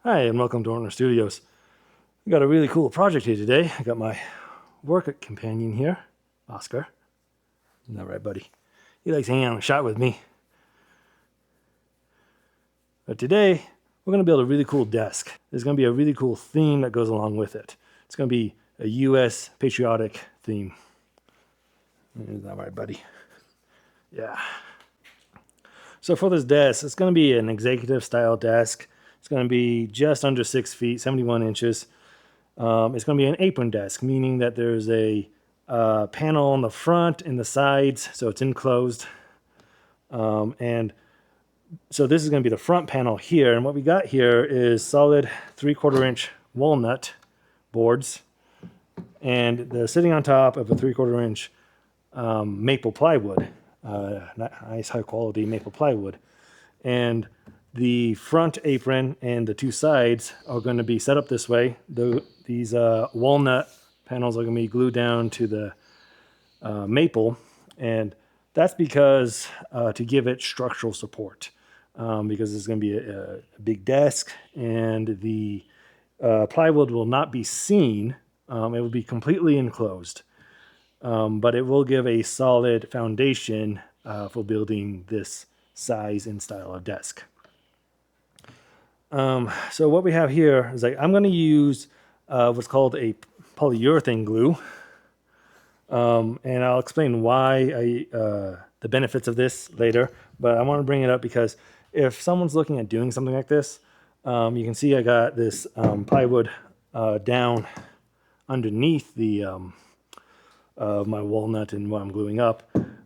Hi, and welcome to Ortner Studios. We got a really cool project here today. I got my work companion here, Oscar. Isn't that right, buddy? He likes hanging out in the shot with me. But today, we're going to build a really cool desk. There's going to be a really cool theme that goes along with it. It's going to be a U.S. patriotic theme. Isn't that right, buddy? Yeah. So for this desk, it's going to be an executive style desk. It's going to be just under 6 feet, 71 inches. It's going to be an apron desk, meaning that there's a panel on the front and the sides, so it's enclosed. And so this is going to be the front panel here. And what we got here is solid 3/4 inch walnut boards. And they're sitting on top of a 3/4 inch maple plywood, nice high quality maple plywood. And the front apron and the two sides are going to be set up this way. These walnut panels are going to be glued down to the maple, and that's because to give it structural support, because it's going to be a big desk, and the plywood will not be seen. It will be completely enclosed, but it will give a solid foundation for building this size and style of desk. So what we have here is I'm going to use what's called a polyurethane glue, and I'll explain why the benefits of this later. But I want to bring it up because if someone's looking at doing something like this, you can see I got this plywood down underneath the my walnut and what I'm gluing up,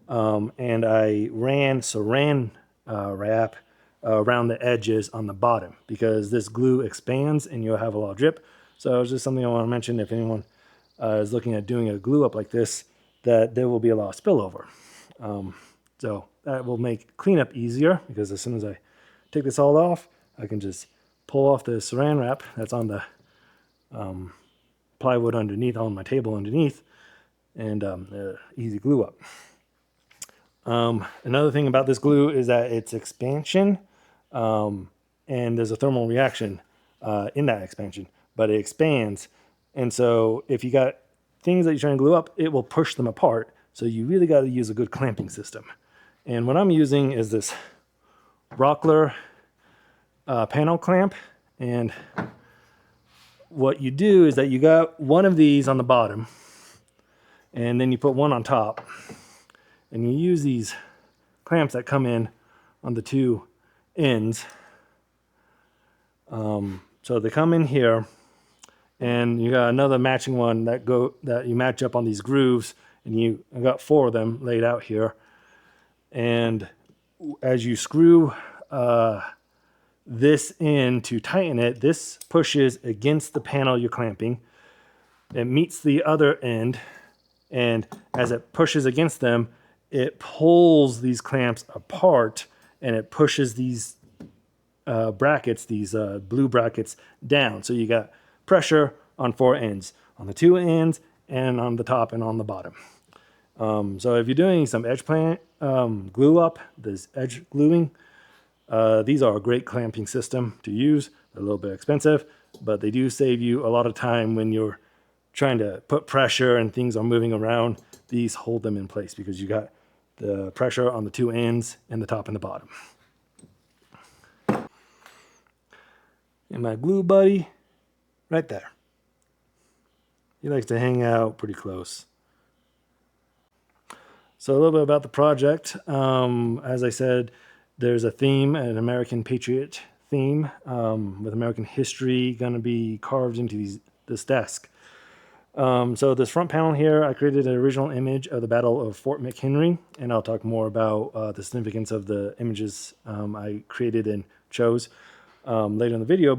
and I ran saran wrap around the edges on the bottom because this glue expands and you'll have a lot of drip. So it's just something I want to mention if anyone is looking at doing a glue up like this, that there will be a lot of spillover. So that will make cleanup easier because as soon as I take this all off, I can just pull off the saran wrap that's on the plywood underneath, on my table underneath, and easy glue up. Another thing about this glue is that it's expansion, and there's a thermal reaction in that expansion, but it expands. And so if you got things that you're trying to glue up, it will push them apart. So you really got to use a good clamping system. And what I'm using is this Rockler panel clamp. And what you do is that you got one of these on the bottom, and then you put one on top. And you use these clamps that come in on the two ends. So they come in here, and you got another matching one that you match up on these grooves, and I got 4 of them laid out here. And as you screw this in to tighten it, this pushes against the panel you're clamping. It meets the other end, and as it pushes against them, it pulls these clamps apart, and it pushes these brackets, these blue brackets, down. So you got pressure on 4 ends, on the 2 ends, and on the top and on the bottom. So if you're doing some edge plant glue up, this edge gluing, these are a great clamping system to use. They're a little bit expensive, but they do save you a lot of time when you're trying to put pressure and things are moving around. These hold them in place because you got the pressure on the 2 ends and the top and the bottom. And my glue buddy, right there. He likes to hang out pretty close. So a little bit about the project. As I said, there's a theme, an American Patriot theme, with American history going to be carved into this desk. So this front panel here, I created an original image of the Battle of Fort McHenry, and I'll talk more about the significance of the images I created and chose later in the video.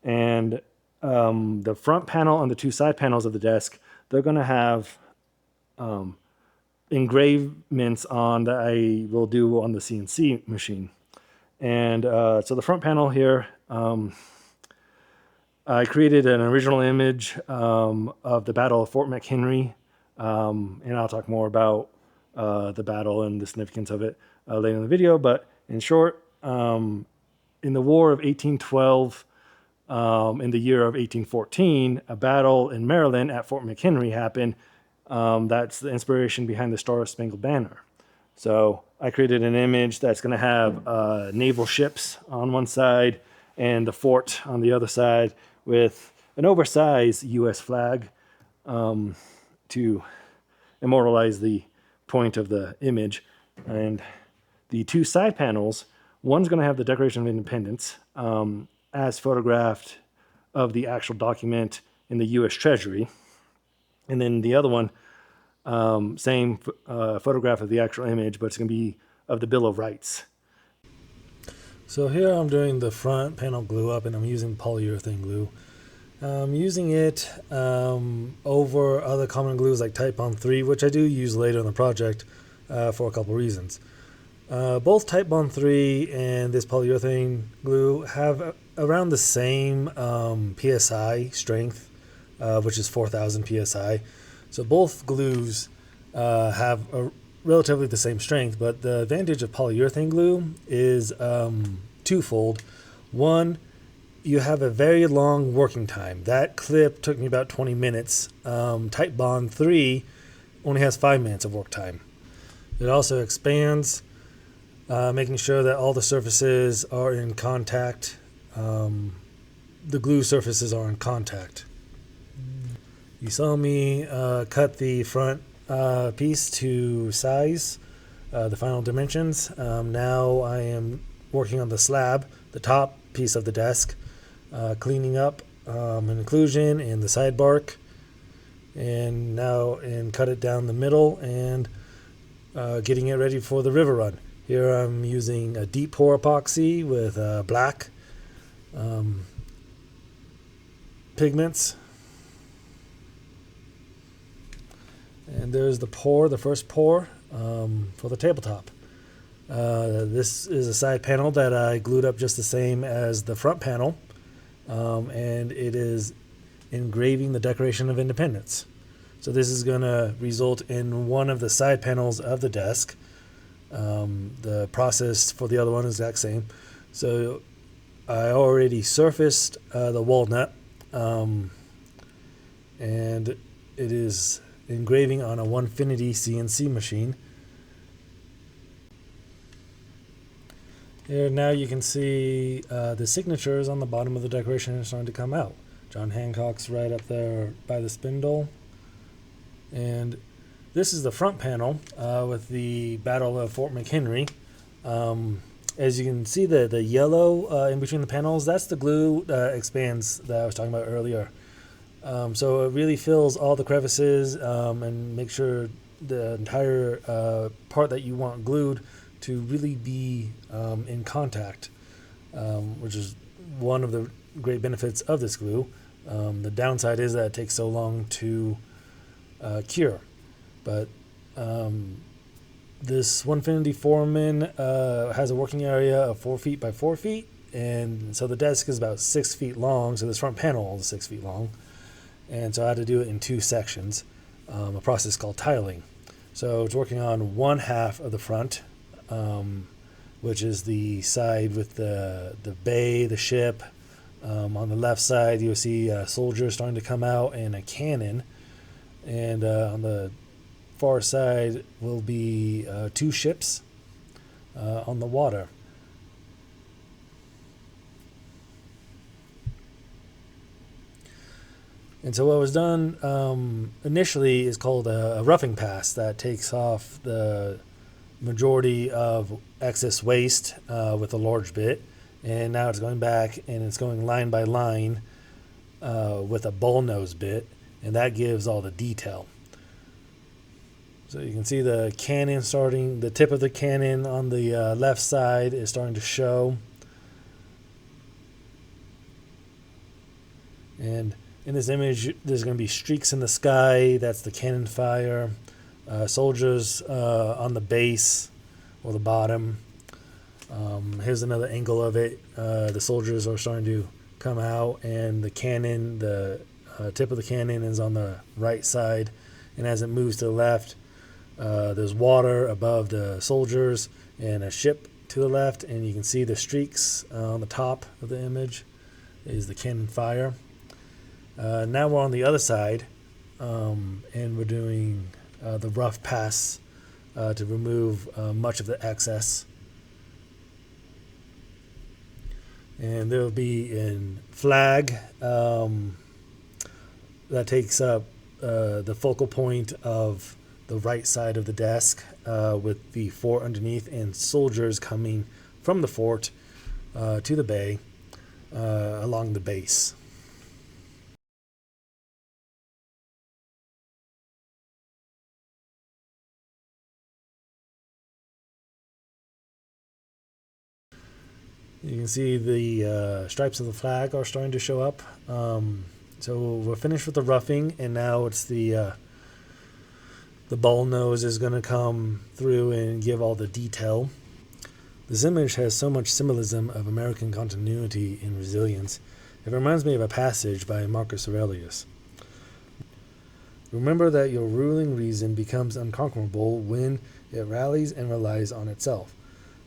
And the front panel and the 2 side panels of the desk, they're going to have engravements on that I will do on the CNC machine. And so the front panel here, I created an original image of the Battle of Fort McHenry, and I'll talk more about the battle and the significance of it later in the video. But in short, in the War of 1812, in the year of 1814, a battle in Maryland at Fort McHenry happened. That's the inspiration behind the Star Spangled Banner. So I created an image that's going to have naval ships on one side and the fort on the other side with an oversized U.S. flag to immortalize the point of the image. And the two side panels, one's going to have the Declaration of Independence as photographed of the actual document in the U.S. Treasury. And then the other one, same photograph of the actual image, but it's going to be of the Bill of Rights. So here I'm doing the front panel glue up, and I'm using polyurethane glue. I'm using it over other common glues like Type Bond 3, which I do use later in the project for a couple reasons. Both Type Bond 3 and this polyurethane glue have around the same PSI strength, which is 4,000 PSI. So both glues have relatively the same strength, but the advantage of polyurethane glue is twofold. One, you have a very long working time. That clip took me about 20 minutes. Type Bond 3 only has 5 minutes of work time. It also expands, making sure that all the surfaces are in contact. The glue surfaces are in contact. You saw me cut the front piece to size, the final dimensions. Now I am working on the slab, the top piece of the desk, cleaning up an inclusion and the side bark, and cut it down the middle and getting it ready for the river run. Here I'm using a deep pour epoxy with black pigments. And there's the first pour for the tabletop. This is a side panel that I glued up just the same as the front panel, and it is engraving the Declaration of Independence. So this is going to result in one of the side panels of the desk. The process for the other one is the exact same. So I already surfaced the walnut, and it is engraving on a 1Finity CNC machine. Here now you can see the signatures on the bottom of the decoration are starting to come out. John Hancock's right up there by the spindle. And this is the front panel with the Battle of Fort McHenry. As you can see, the yellow in between the panels, that's the glue that expands that I was talking about earlier. So it really fills all the crevices and makes sure the entire part that you want glued to really be in contact, which is one of the great benefits of this glue. The downside is that it takes so long to cure. But this 1Finity Foreman has a working area of 4 feet by 4 feet, and so the desk is about 6 feet long, so this front panel is 6 feet long. And so I had to do it in 2 sections, a process called tiling. So it's working on one half of the front, which is the side with the bay, the ship. On the left side, you'll see soldiers starting to come out and a cannon. And on the far side will be 2 ships on the water. And so what was done initially is called a roughing pass that takes off the majority of excess waste with a large bit. And now it's going back and it's going line by line with a bull nose bit, and that gives all the detail. So you can see the cannon starting, the tip of the cannon on the left side is starting to show. And in this image, there's going to be streaks in the sky. That's the cannon fire. Soldiers on the base or the bottom. Here's another angle of it. The soldiers are starting to come out, and the cannon, the tip of the cannon is on the right side. And as it moves to the left, there's water above the soldiers and a ship to the left, and you can see the streaks on the top of the image. is the Cannon Fire. Now we're on the other side, and we're doing the rough pass to remove much of the excess. And there will be a flag that takes up the focal point of the right side of the desk, with the fort underneath and soldiers coming from the fort to the bay along the base. You can see the stripes of the flag are starting to show up. So we're finished with the roughing, and now it's the bull nose is going to come through and give all the detail. This image has so much symbolism of American continuity and resilience. It reminds me of a passage by Marcus Aurelius. Remember that your ruling reason becomes unconquerable when it rallies and relies on itself,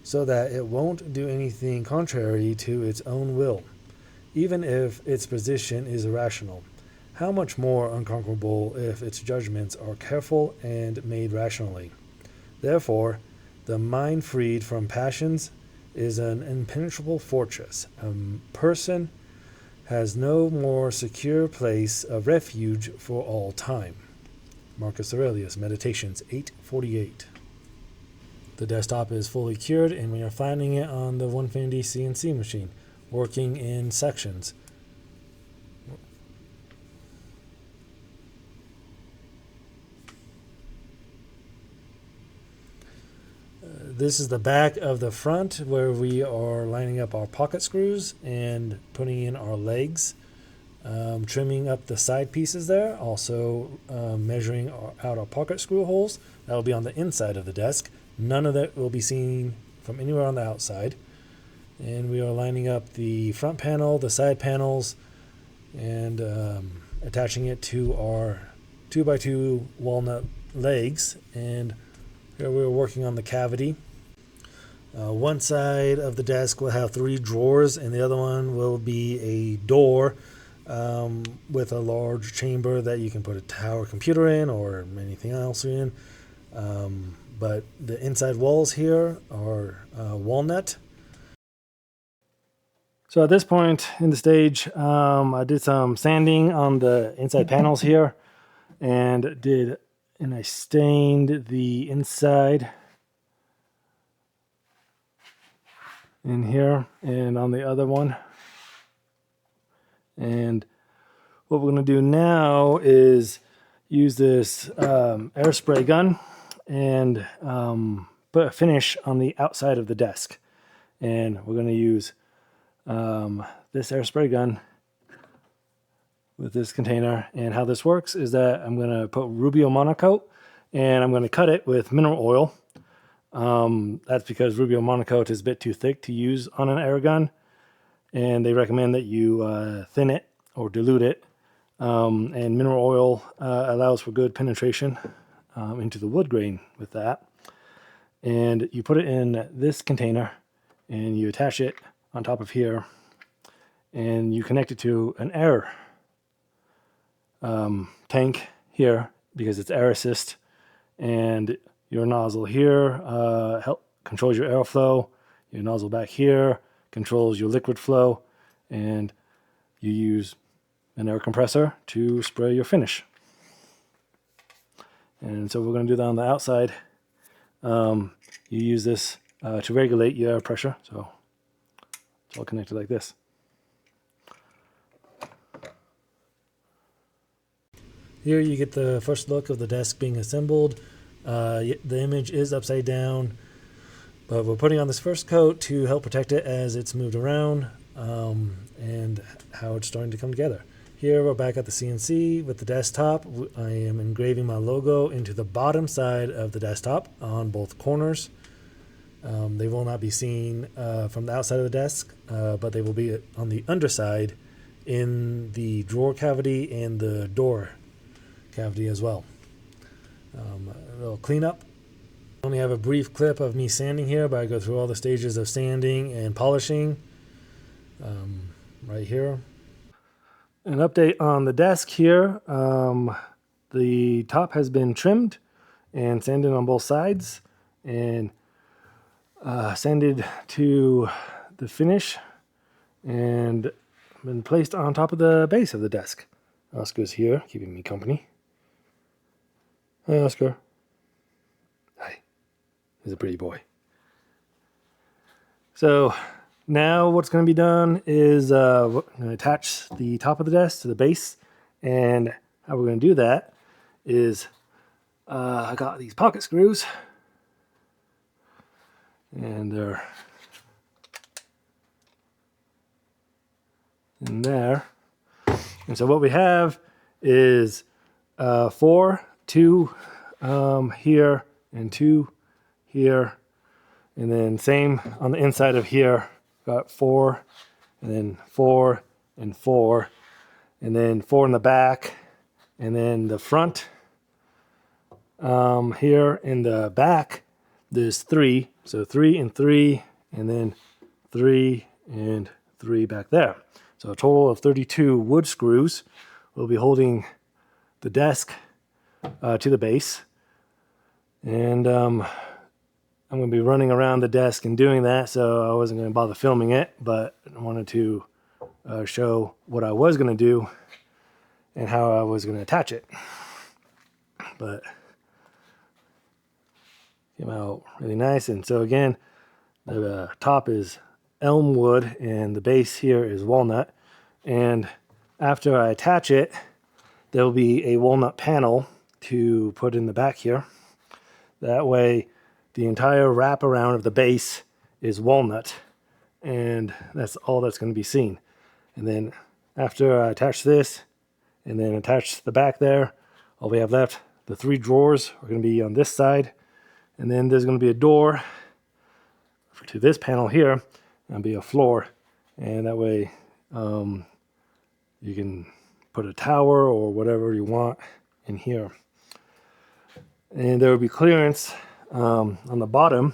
so that it won't do anything contrary to its own will, even if its position is irrational. How much more unconquerable if its judgments are careful and made rationally. Therefore, the mind freed from passions is an impenetrable fortress. A person has no more secure place of refuge for all time. Marcus Aurelius, Meditations 8:48. The desktop is fully cured, and we are finding it on the 150 CNC machine, working in sections. This is the back of the front where we are lining up our pocket screws and putting in our legs, trimming up the side pieces there, also measuring out our pocket screw holes. That will be on the inside of the desk. None of that will be seen from anywhere on the outside. And we are lining up the front panel, the side panels, and attaching it to our 2x2 walnut legs. And here we're working on the cavity. One side of the desk will have 3 drawers, and the other one will be a door with a large chamber that you can put a tower computer in or anything else in. But the inside walls here are walnut. So at this point in the stage, I did some sanding on the inside panels here, and I stained the inside in here and on the other one. And what we're going to do now is use this air spray gun and put a finish on the outside of the desk. And we're going to use this air spray gun with this container. And how this works is that I'm going to put Rubio Monocoat, and I'm going to cut it with mineral oil. That's because Rubio Monocoat is a bit too thick to use on an air gun, and they recommend that you thin it or dilute it. And mineral oil allows for good penetration into the wood grain with that. And you put it in this container, and you attach it on top of here, and you connect it to an air tank here because it's air assist, and your nozzle here controls your airflow. Your nozzle back here controls your liquid flow, and you use an air compressor to spray your finish. And so we're going to do that on the outside. You use this to regulate your air pressure, so it's all connected like this. Here you get the first look of the desk being assembled. The image is upside down, but we're putting on this first coat to help protect it as it's moved around, and how it's starting to come together. Here we're back at the CNC with the desktop. I am engraving my logo into the bottom side of the desktop on both corners. They will not be seen from the outside of the desk, but they will be on the underside in the drawer cavity and the door cavity as well. A little cleanup. I only have a brief clip of me sanding here, but I go through all the stages of sanding and polishing. right here. An update on the desk here. The top has been trimmed and sanded on both sides and sanded to the finish and been placed on top of the base of the desk. Oscar's here, keeping me company. Hi, Oscar. Hi. He's a pretty boy. So now what's going to be done is we're going to attach the top of the desk to the base. And how we're going to do that is I got these pocket screws. And they're in there. And so what we have is 4, 2 here, and 2 here. And then same on the inside of here, got 4, and then 4, and 4, and then 4 in the back, and then the front here in the back, there's 3. So 3 and 3, and then 3 and 3 back there. So a total of 32 wood screws will be holding the desk to the base. And I'm going to be running around the desk and doing that, so I wasn't going to bother filming it, but I wanted to show what I was going to do and how I was going to attach it. But came out really nice. And so again, the top is elm wood and the base here is walnut. And after I attach it, there will be a walnut panel to put in the back here. That way the entire wraparound of the base is walnut, and that's all that's going to be seen. And then after I attach this and then attach the back there, all we have left, the 3 drawers are going to be on this side, and then there's going to be a door to this panel here and be a floor, and that way you can put a tower or whatever you want in here. And there will be clearance on the bottom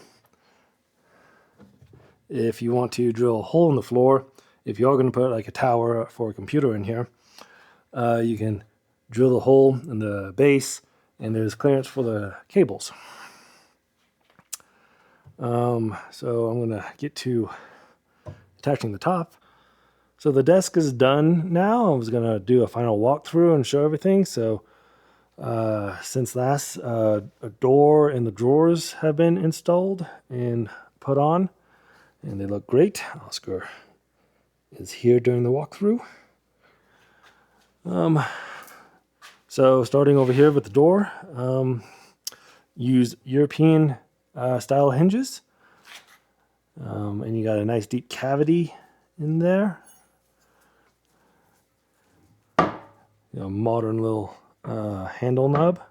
if you want to drill a hole in the floor. If you're going to put like a tower for a computer in here, you can drill the hole in the base, and there's clearance for the cables. So I'm going to get to attaching the top. So the desk is done now. I was going to do a final walkthrough and show everything. So since last, a door and the drawers have been installed and put on, and they look great. Oscar is here during the walkthrough. So starting over here with the door, use European style hinges, and you got a nice deep cavity in there. Modern little handle knob,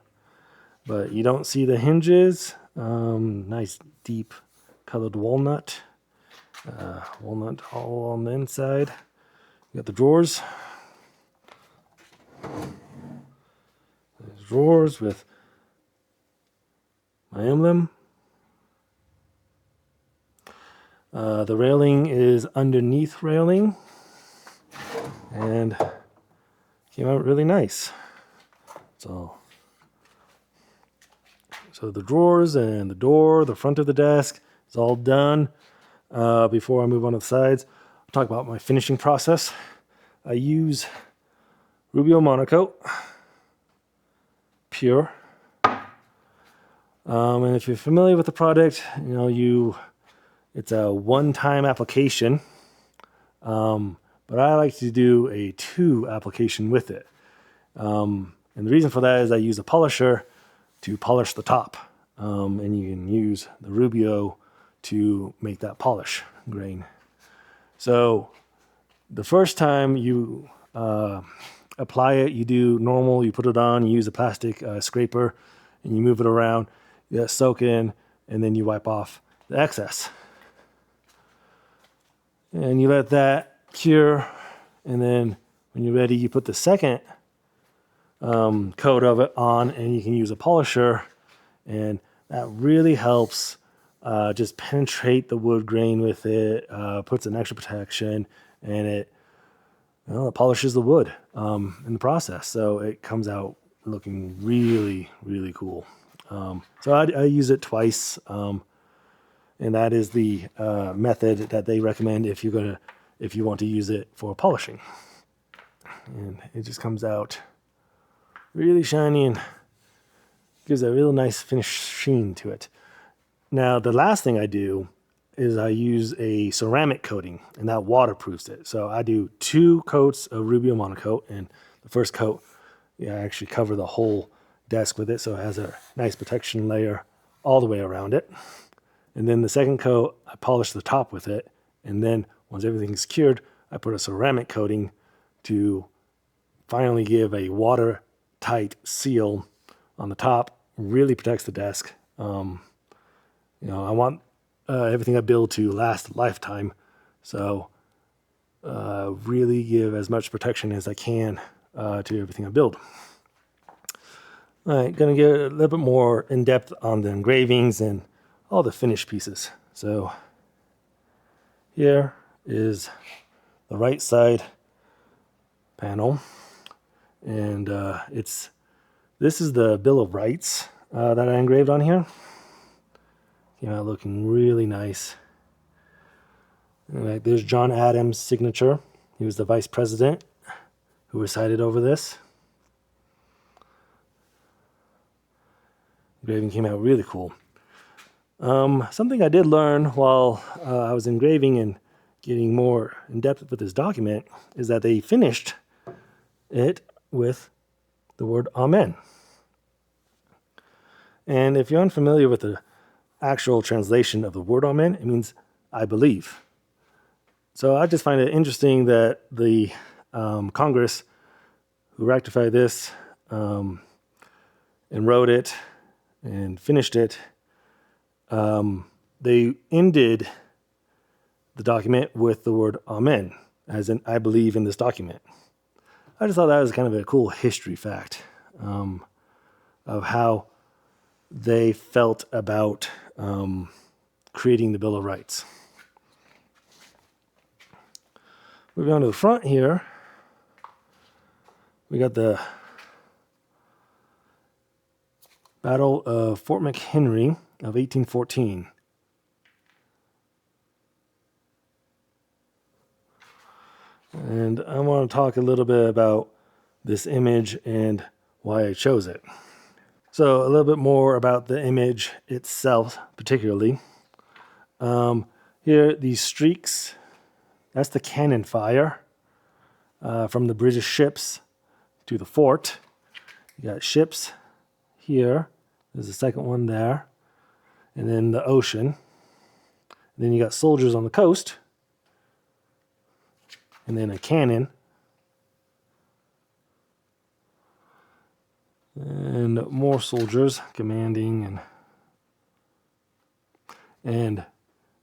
but you don't see the hinges. Nice deep colored walnut. Walnut all on the inside. You got the drawers. There's drawers with my emblem. The railing is underneath railing, and came out really nice. So the drawers and the door, the front of the desk is all done. Before I move on to the sides, I'll talk about my finishing process. I use Rubio Monocoat Pure. And if you're familiar with the product, it's a one-time application. But I like to do a 2 application with it. And the reason for that is I use a polisher to polish the top. And you can use the Rubio to make that polish grain. So the first time you apply it, you do normal, you put it on, you use a plastic scraper, and you move it around, you let it soak in, and then you wipe off the excess. And you let that cure, and then when you're ready, you put the second coat of it on, and you can use a polisher, and that really helps just penetrate the wood grain with it, puts an extra protection, and it well, it polishes the wood in the process, so it comes out looking really, really cool. So I use it twice, and that is the method that they recommend if you want to use it for polishing. And it just comes out really shiny and gives a real nice finish sheen to it. Now, the last thing I do is I use a ceramic coating, and that waterproofs it. So I do 2 coats of Rubio Monocoat, and the first coat, I actually cover the whole desk with it, so it has a nice protection layer all the way around it. And then the second coat, I polish the top with it, and then once everything's cured, I put a ceramic coating to finally give a watertight seal on the top. Really protects the desk. I want everything I build to last a lifetime, so really give as much protection as I can to everything I build. All right, gonna get a little bit more in depth on the engravings and all the finished pieces. So here is the right side panel, and this is the Bill of Rights that I engraved on here. Looking really nice. Right, there's John Adams' signature. He was the vice president who presided over this. Engraving came out really cool. Something I did learn while I was engraving and getting more in depth with this document is that they finished it with the word Amen. And if you're unfamiliar with the actual translation of the word Amen, it means I believe. So I just find it interesting that the Congress who rectified this and wrote it and finished it, they ended the document with the word Amen, as in I believe in this document. I just thought that was kind of a cool history fact of how they felt about creating the Bill of Rights. Moving on to the front here, we got the Battle of Fort McHenry of 1814. And I want to talk a little bit about this image and why I chose it. So a little bit more about the image itself, particularly. Here, these streaks, that's the cannon fire from the British ships to the fort. You got ships here. There's the second one there. And then the ocean. And then you got soldiers on the coast. And then a cannon. And more soldiers commanding. And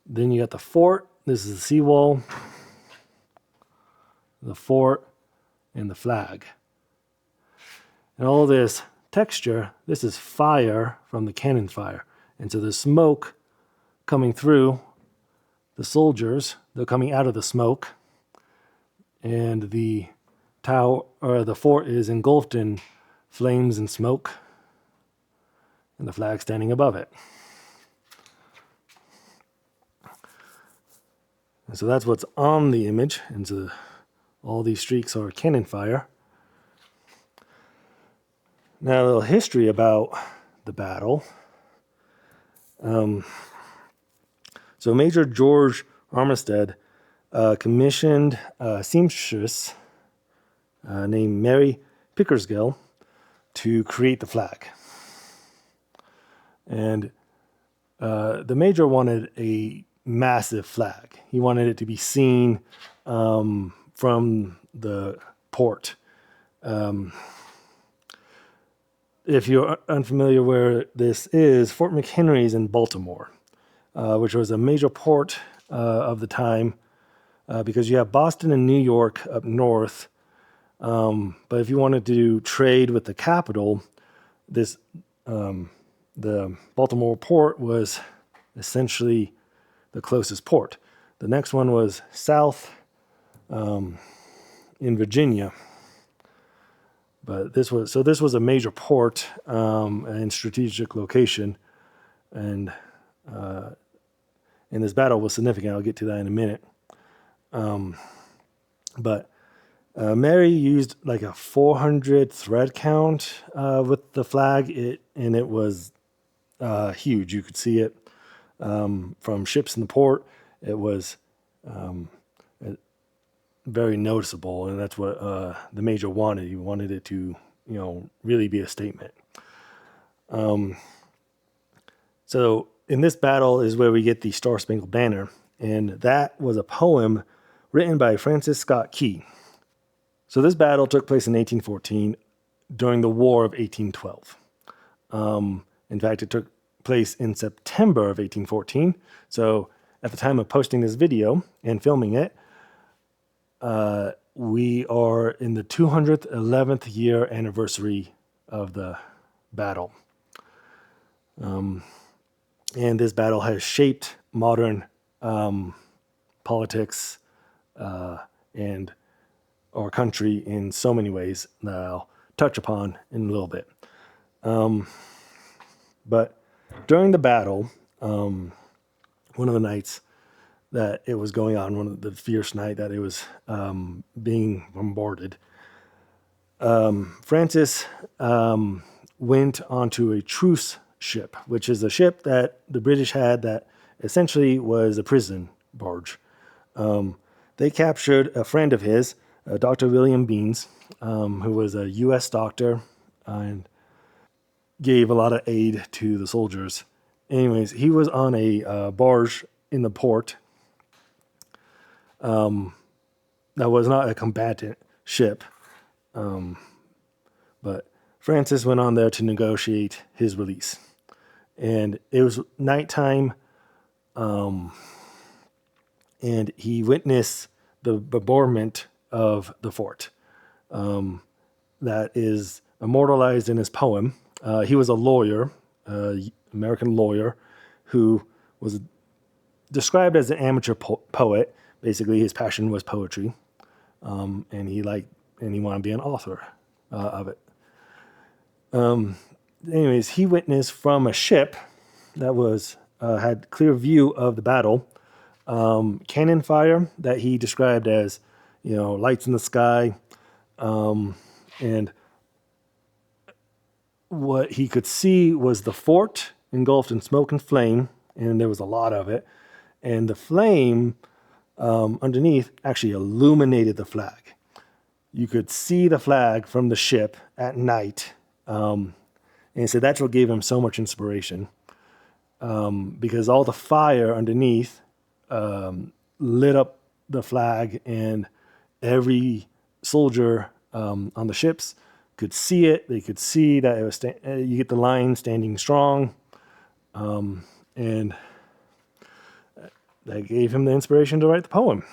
then you got the fort. This is the seawall. The fort and the flag. And all this texture, this is fire from the cannon fire. And so the smoke coming through the soldiers, they're coming out of the smoke. And the tower or the fort is engulfed in flames and smoke. And the flag standing above it. And so that's what's on the image. And so all these streaks are cannon fire. Now, a little history about the battle. So Major George Armistead commissioned a seamstress named Mary Pickersgill to create the flag. And the major wanted a massive flag. He wanted it to be seen from the port. If you're unfamiliar where this is, Fort McHenry is in Baltimore, which was a major port of the time because you have Boston and New York up north. But if you wanted to trade with the capital, the Baltimore port was essentially the closest port. The next one was south in Virginia. But this was a major port and strategic location, and this battle was significant. I'll get to that in a minute. But Mary used like a 400 thread count with the flag, and it was huge. You could see it from ships in the port. It was very noticeable, and that's what the major wanted. He wanted it to, really be a statement. So in this battle is where we get the Star Spangled Banner, and that was a poem written by Francis Scott Key. So this battle took place in 1814 during the War of 1812. In fact, it took place in September of 1814. So at the time of posting this video and filming it, we are in the 211th year anniversary of the battle. And this battle has shaped modern politics and our country in so many ways that I'll touch upon in a little bit. But during the battle, one of the nights that it was going on, one of the fierce night that it was being bombarded, Francis went onto a truce ship, which is a ship that the British had that essentially was a prison barge. They captured a friend of his, Dr. William Beans, who was a U.S. doctor and gave a lot of aid to the soldiers. Anyways, he was on a barge in the port that was not a combatant ship, but Francis went on there to negotiate his release. And it was nighttime, and he witnessed the bombardment of the fort. That is immortalized in his poem. He was a lawyer, American lawyer, who was described as an amateur poet. Basically, his passion was poetry, and he wanted to be an author of it. Anyways, he witnessed from a ship that was had clear view of the battle, cannon fire that he described as, lights in the sky, and what he could see was the fort engulfed in smoke and flame, and there was a lot of it, and the flame underneath actually illuminated the flag. You could see the flag from the ship at night. And so that's what gave him so much inspiration, because all the fire underneath lit up the flag, and every soldier on the ships could see it. They could see that it was you get the line standing strong, and that gave him the inspiration to write the poem.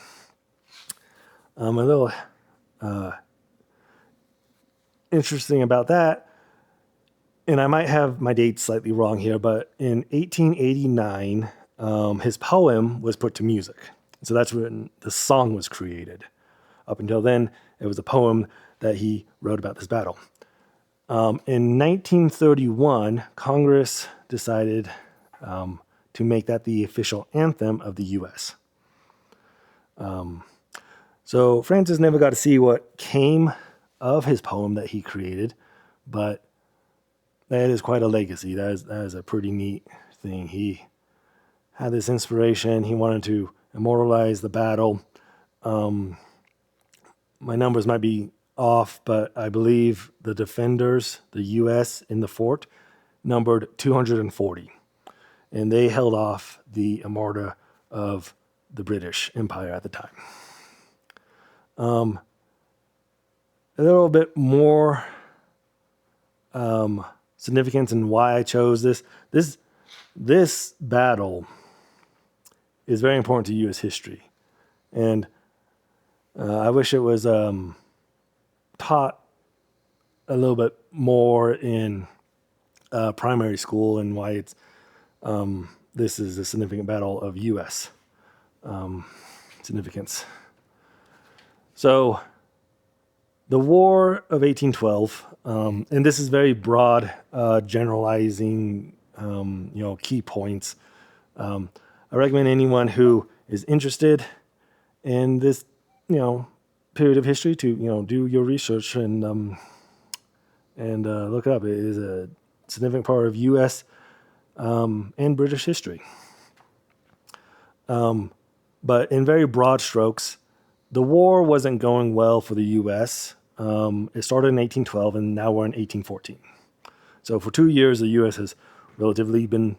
A little interesting about that, and I might have my dates slightly wrong here, but in 1889, his poem was put to music. So that's when the song was created. Up until then, it was a poem that he wrote about this battle. In 1931, Congress decided to make that the official anthem of the U.S. So Francis never got to see what came of his poem that he created, but that is quite a legacy. That is a pretty neat thing. He had this inspiration. He wanted to immortalize the battle. My numbers might be off, but I believe the defenders, the U.S. in the fort, numbered 240. And they held off the armada of the British Empire at the time. A little bit more significance in why I chose this. This battle is very important to U.S. history. And I wish it was taught a little bit more in primary school, and why it's this is a significant battle of U.S. Significance. So The War of 1812, and this is very broad, generalizing, key points. I recommend anyone who is interested in this, period of history to, do your research and look it up. It is a significant part of U.S. And British history. But in very broad strokes, the war wasn't going well for the U.S. It started in 1812, and now we're in 1814. So for 2 years, the U.S. has relatively been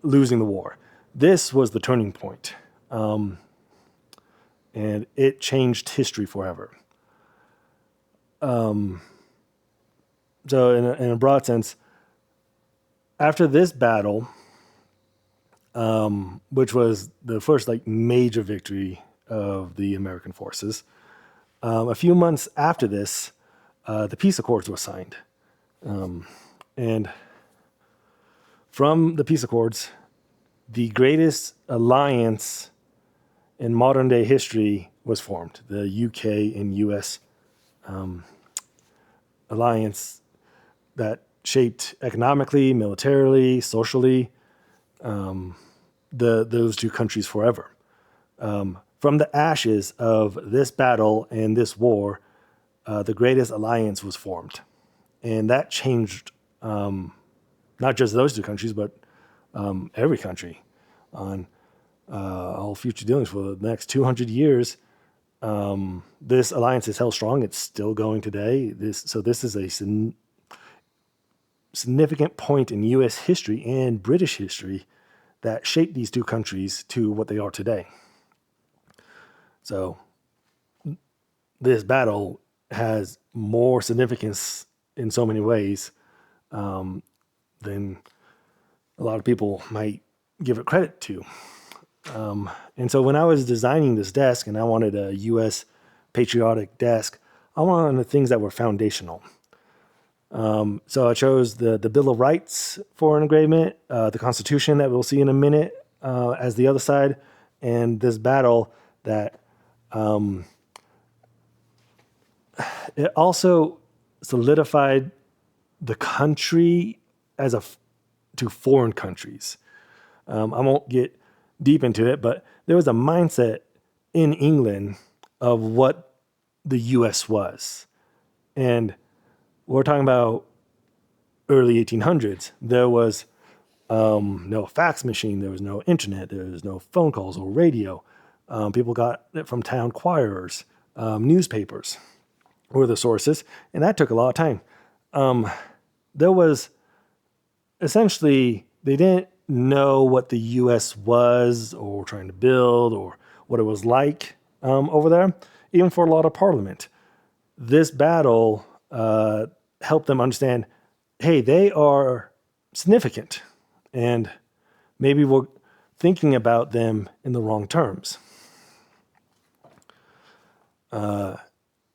losing the war. This was the turning point, and it changed history forever. So in a broad sense, after this battle, which was the first major victory of the American forces, a few months after this, the peace accords were signed. And from the peace accords, the greatest alliance in modern day history was formed, the UK and US alliance that shaped economically, militarily, socially, those two countries forever. From the ashes of this battle and this war, the greatest alliance was formed. And that changed not just those two countries, but every country on all future dealings for the next 200 years. This alliance is held strong. It's still going today. This is a significant point in U.S. history and British history that shaped these two countries to what they are today. So this battle has more significance in so many ways than a lot of people might give it credit to. And so when I was designing this desk and I wanted a U.S. patriotic desk, I wanted things that were foundational. So I chose the Bill of Rights for an engravement, the Constitution that we'll see in a minute as the other side, and this battle that it also solidified the country to foreign countries. I won't get deep into it, but there was a mindset in England of what the U.S. was. And we're talking about early 1800s. There was no fax machine. There was no internet. There was no phone calls or radio. People got it from town criers. Newspapers were the sources, and that took a lot of time. There was essentially, they didn't know what the U.S. was or trying to build or what it was like over there, even for a lot of Parliament. This battle helped them understand, hey, they are significant, and maybe we're thinking about them in the wrong terms.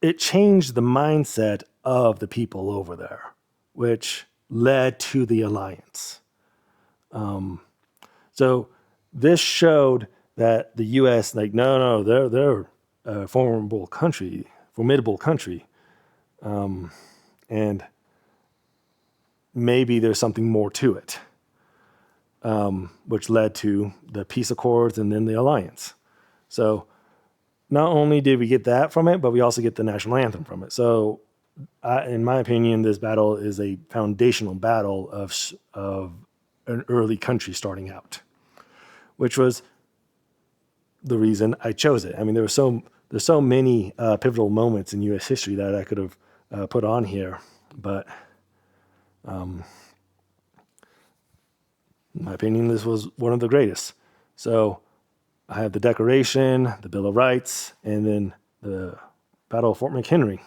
It changed the mindset of the people over there, which led to the alliance. So this showed that the U.S. no, they're a formidable country, and maybe there's something more to it, which led to the peace accords and then the alliance. So not only did we get that from it, but we also get the national anthem from it. So in my opinion, this battle is a foundational battle of an early country starting out, which was the reason I chose it. I mean, there's so many pivotal moments in U.S. history that I could have put on here, but in my opinion, this was one of the greatest. So I have the Declaration, the Bill of Rights, and then the Battle of Fort McHenry,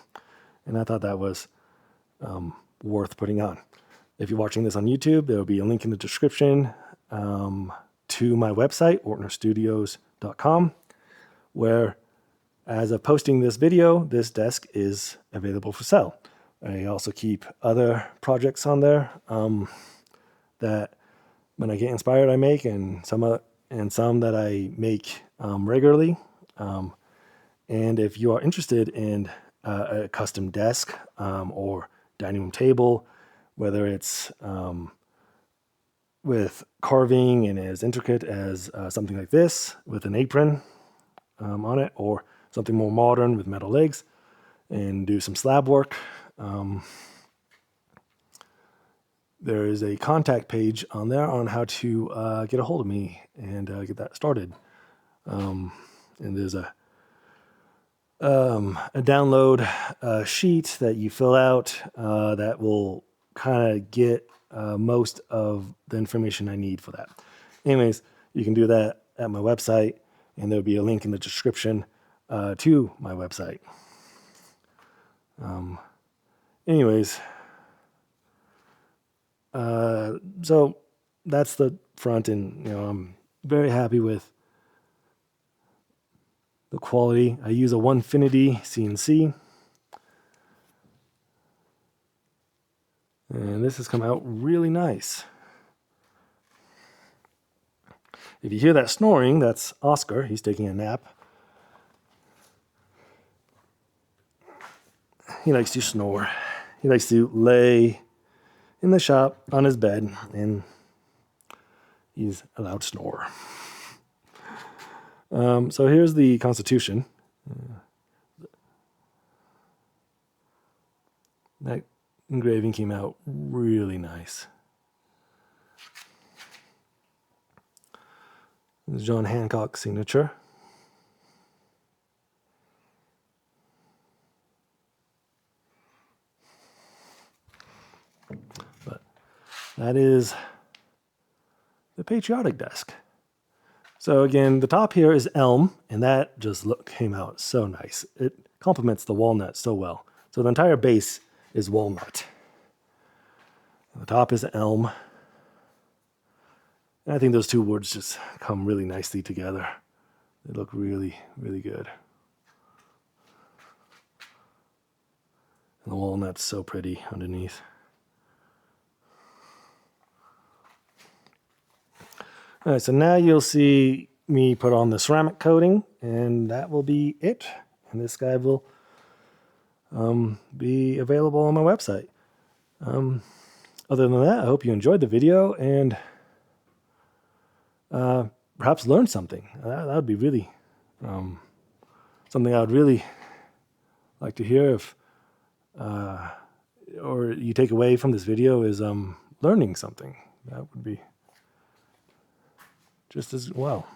and I thought that was worth putting on. If you're watching this on YouTube, there will be a link in the description to my website, ortnerstudios.com, where as of posting this video, this desk is available for sale. I also keep other projects on there that when I get inspired, I make, and some that I make regularly. And if you are interested in a custom desk or dining room table, whether it's with carving and as intricate as something like this with an apron on it, or something more modern with metal legs, and do some slab work. There is a contact page on there on how to get a hold of me and get that started. And there's a download sheet that you fill out that will kind of get most of the information I need for that. Anyways, you can do that at my website, and there'll be a link in the description to my website. Anyways, so that's the front, and I'm very happy with the quality. I use a Onefinity CNC, and this has come out really nice. If you hear that snoring, that's Oscar. He's taking a nap. He likes to snore. He likes to lay in the shop on his bed, and he's allowed to snore. So here's the Constitution. That engraving came out really nice. This is John Hancock's signature. But that is the Patriotic desk. So again, the top here is elm, and that just came out so nice. It complements the walnut so well. So the entire base is walnut. And the top is elm. And I think those two woods just come really nicely together. They look really, really good. And the walnut's so pretty underneath. All right, so now you'll see me put on the ceramic coating, and that will be it. And this guy will be available on my website. Other than that, I hope you enjoyed the video and perhaps learned something. That would be really something I would really like to hear if, or you take away from this video is learning something. That would be just as well.